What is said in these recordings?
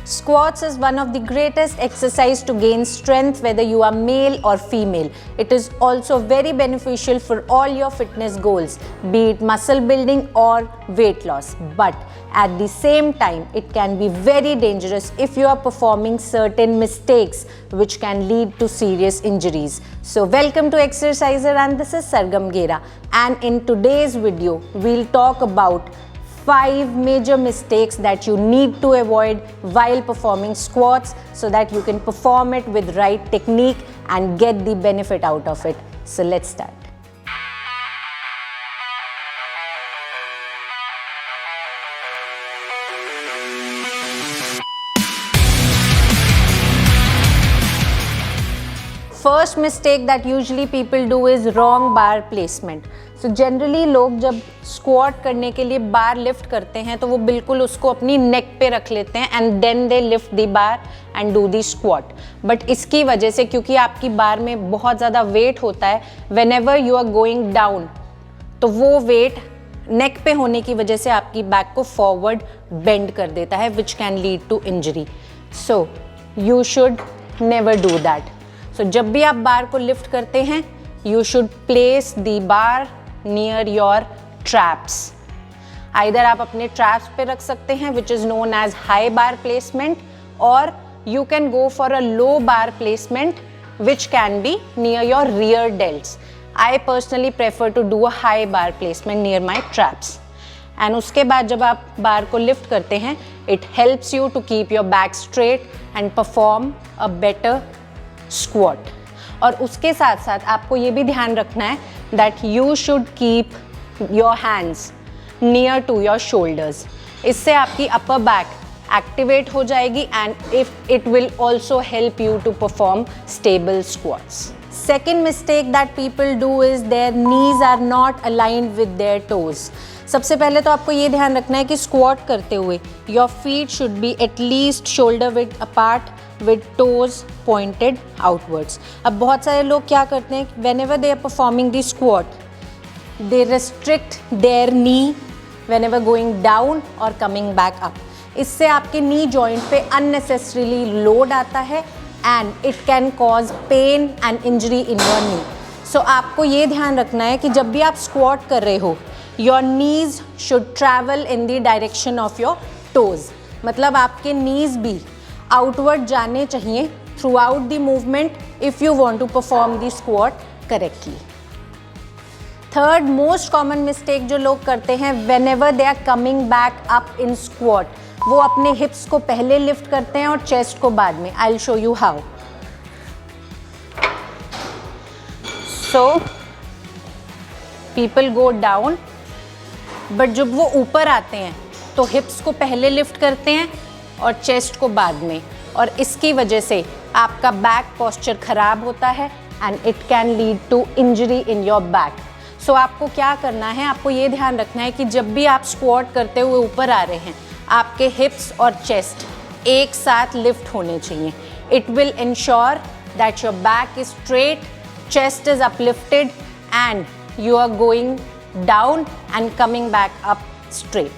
Squats is one of the greatest exercise to gain strength whether you are male or female. It is also very beneficial for all your fitness goals, be it muscle building or weight loss. But at the same time, it can be very dangerous if you are performing certain mistakes which can lead to serious injuries. So welcome to Exerciser and this is Sargam Gera, and in today's video we'll talk about 5 major mistakes that you need to avoid while performing squats so that you can perform it with right technique and get the benefit out of it. So let's start. First mistake that usually people do is wrong bar placement. So generally लोग जब squat करने के लिए बार lift करते हैं तो वो बिल्कुल उसको अपनी नेक पे रख लेते हैं and then they lift the bar and do the squat. But इसकी वजह से, क्योंकि आपकी बार में बहुत ज़्यादा वेट होता है, whenever you are going down, तो वो वेट नेक पे होने की वजह से आपकी बैक को फॉरवर्ड बेंड कर देता है which can lead to injury. So you should never do that. So जब भी आप बार को लिफ्ट करते हैं, you should place the bar near your traps. Either आप अपने traps पे रख सकते हैं which is known as high bar placement, or you can go for a low bar placement which can be near your rear delts. I personally prefer to do a high bar placement near my traps. And उसके बाद जब आप बार को lift करते हैं, it helps you to keep your back straight and perform a better squat. और उसके साथ साथ आपको ये भी ध्यान रखना है that you should keep your hands near to your shoulders. इससे आपकी upper back activate हो जाएगी and it will also help you to perform stable squats. Second mistake that people do is their knees are not aligned with their toes. सबसे पहले तो आपको ये ध्यान रखना है कि स्क्वाट करते हुए your feet should be at least shoulder width apart with toes pointed outwards. अब बहुत सारे लोग क्या करते हैं, whenever they are performing the squat, they restrict their knee whenever going down or coming back up. इससे आपके knee joint पे unnecessarily load आता है and it can cause pain and injury in your knee. So आपको ये ध्यान रखना है कि जब भी आप squat कर रहे हो, your knees should travel in the direction of your toes. मतलब आपके knees भी outward जाने चाहिए throughout the movement if you want to perform the squat correctly. Third most common mistake जो लोग करते हैं whenever they are coming back up in squat, वो अपने hips को पहले lift करते हैं और chest को बाद में. I'll show you how. So people go down, but जब वो ऊपर आते हैं तो hips को पहले lift करते हैं और चेस्ट को बाद में, और इसकी वजह से आपका बैक पोस्चर खराब होता है and it can lead to injury in your back. So आपको क्या करना है, आपको ये ध्यान रखना है कि जब भी आप स्क्वाट करते हुए ऊपर आ रहे हैं, आपके हिप्स और चेस्ट एक साथ लिफ्ट होने चाहिए. It will ensure that your back is straight, chest is uplifted and you are going down and coming back up straight.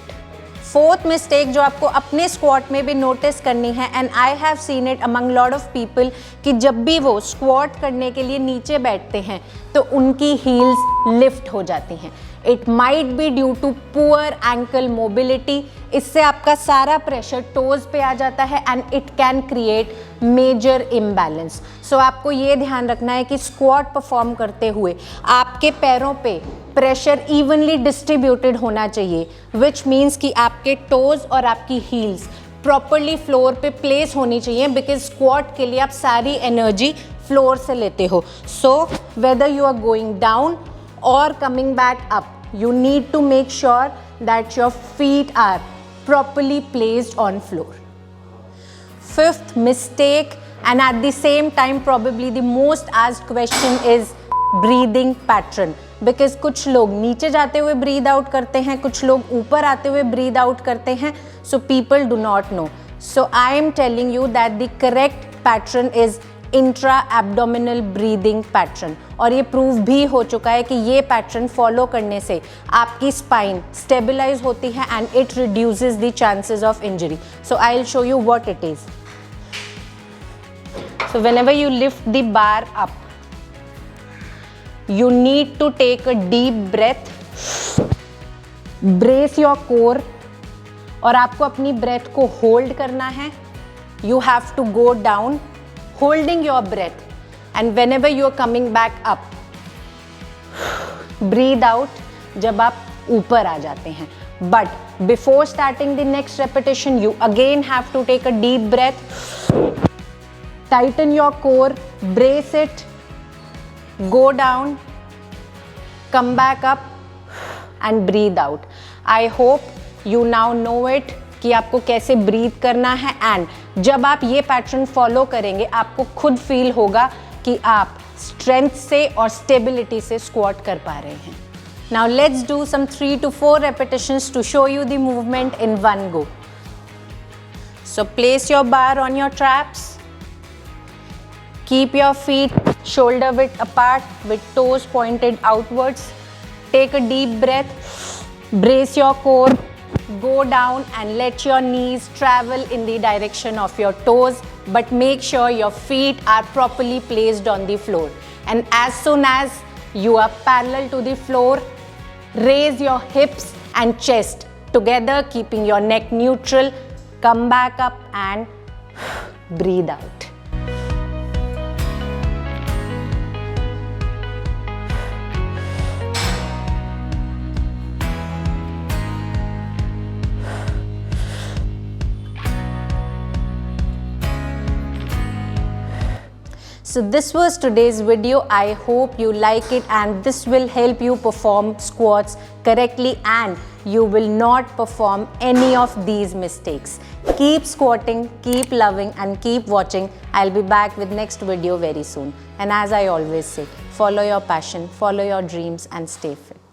Fourth mistake जो आपको अपने स्क्वाट में भी नोटिस करनी है, and I have seen it among lot of people, कि जब भी वो स्क्वाट करने के लिए नीचे बैठते हैं तो उनकी हील्स लिफ्ट हो जाती हैं. It might be due to poor ankle mobility. इससे आपका सारा प्रेशर टोज पे आ जाता है and it can create major imbalance. So आपको ये ध्यान रखना है कि स्क्वाट परफॉर्म करते हुए आपके पैरों पे प्रेशर इवनली डिस्ट्रीब्यूटेड होना चाहिए, विच मीन्स कि आपके टोज और आपकी हील्स प्रॉपरली फ्लोर पे प्लेस होनी चाहिए, बिकॉज स्क्वाट के लिए आप सारी एनर्जी फ्लोर से लेते हो. So whether you are going down or coming back up, you need to make sure that your feet are properly placed on floor. Fifth mistake, and at the same time probably the most asked question, is breathing pattern. Because कुछ लोग नीचे जाते हुए breathe out करते हैं, कुछ लोग ऊपर आते हुए breathe out करते हैं. So people do not know. So I am telling you that the correct pattern is intra abdominal breathing pattern, और ये प्रूव भी हो चुका है कि ये पैटर्न फॉलो करने से आपकी स्पाइन स्टेबलाइज होती है and it reduces the chances of injury. So I will show you what it is. So whenever you lift the bar up, you need to take a deep breath, brace your core, और आपको अपनी breath को hold करना है. You have to go down, holding your breath, and whenever you are coming back up, breathe out जब आप ऊपर आ जाते हैं. But before starting the next repetition, you again have to take a deep breath. Tighten your core, brace it, go down, come back up and breathe out. I hope you now know it कि आपको कैसे breathe करना है, and जब आप ये pattern follow करेंगे आपको खुद फील होगा कि आप स्ट्रेंथ से और स्टेबिलिटी से स्क्वाट कर पा रहे हैं. Now let's do some 3 to 4 repetitions to show you the movement in one go. So place your bar on your traps. Keep your feet shoulder width apart with toes pointed outwards. Take a deep breath. Brace your core. Go down and let your knees travel in the direction of your toes, but make sure your feet are properly placed on the floor. And as soon as you are parallel to the floor, raise your hips and chest together, keeping your neck neutral. Come back up and breathe out. So this was today's video. I hope you like it, and this will help you perform squats correctly and you will not perform any of these mistakes. Keep squatting, keep loving and keep watching. I'll be back with next video very soon. And as I always say, follow your passion, follow your dreams and stay fit.